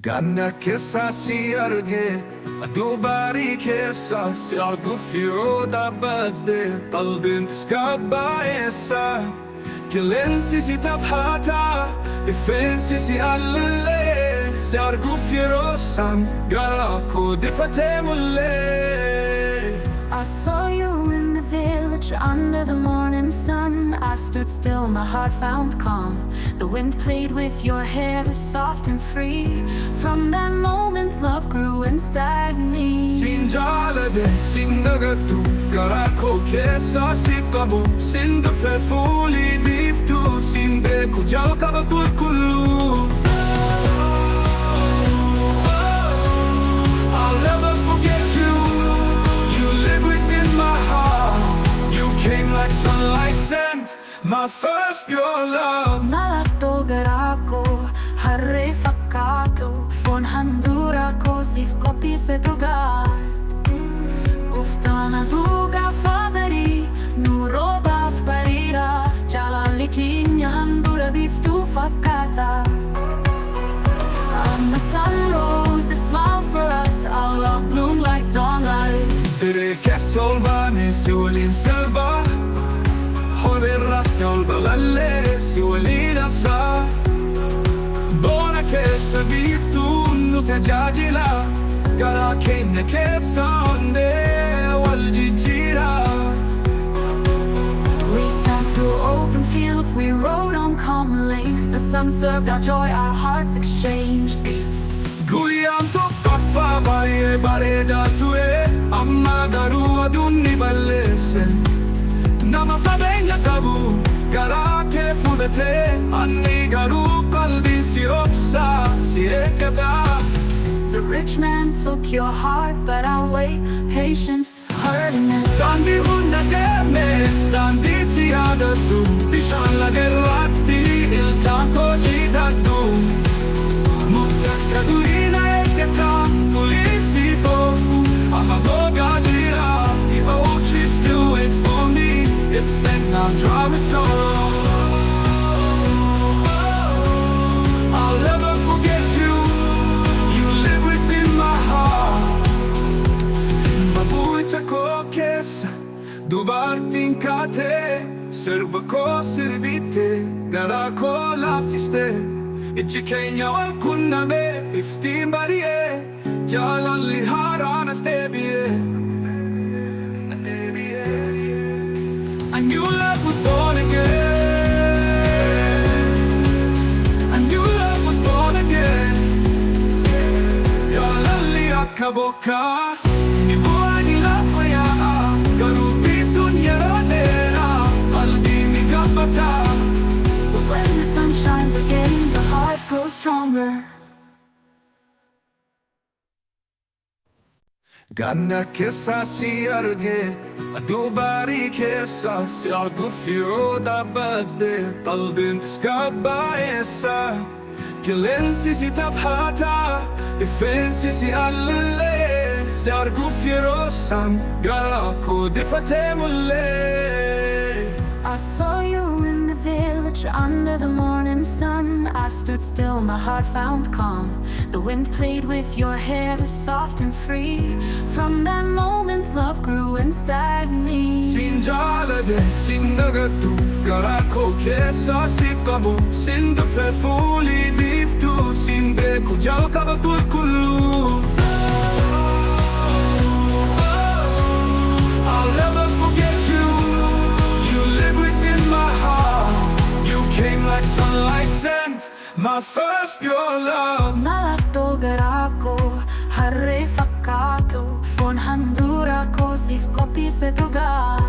Ganna che sa si arge adubari che sa si argufio da badde qalbin tiskabba essa Killensi si tabhata ifensi si alle si argufio sam garako difatemulle I saw you in the village under the morning sun. I stood still, my heart found calm. The wind played with your hair, soft and free. From that moment, love grew inside me. Sin Jaalad, sin nagatu, garako kesa sikabu, sin dafe fuli biftu, sin beku jalkaba kullu. I'll never forget you. You live within my heart. You came like sunlight sent, my first pure love. Nalatto garako, harre fakkato, fon handura così copi se tugar. Uftana duga fadari, nuroba fbarira, Jaalad likinya handura biftu fakkata. And the sun rose, it smiled for us, our love bloomed like dawn light. Reke solvani siulin selva Horirrat yolbalalle siulina sa Bona kesa biftu nutajajila Gara kenne kesa onde waljijira We sat through open fields, we rode on calm lakes. The sun served our joy, our hearts exchanged beats. Guyam to kaffa baye bareda tue Amma garu adunni ballese Nama tabenya tabu Gara ke fudete Anni garu qalbi si opsa si ekata The rich man took your heart, but I'll wait, patient, hurting it. Dandi hunna deme Dandi si adatu Bishan lage ratti il tanko jidadu Kadurina eketa, fulisi fofu Amagoga jira, the ocean still waits for me It's sent now, drive it so I'll never forget you You live within my heart Mabuhay ko kesa, dubartin kate Serba ko servite, gara ko lafiste Ichikenya wal kunna me, 15 bariye Jaalad liharana stebiye I knew love was born again I knew love was born again Jaalad liakaboka Ibuhay nila kaya Garupit dunya ranera Aldi migabata But when the sun shines again, the heart grows stronger. Ganna che sa si arge adubari che sa si argufio da badde qalbin tiskabba essa Killensi si tabhata ifensi si alle si argufio sam garako difatemulle I saw you in the village under the morning sun. I stood still, my heart found calm. The wind played with your hair, soft and free. From that moment, love grew inside me. Sin Jaalad, sin nagatu, garako kesa sikabu, sin dafe fuli biftu, sin beku jalkaba kullu. I'll never forget you. You live within my heart. You came like sunlight sent, my first pure love. Nalatto garako, harre fakkato, fon handura così copi se tugar.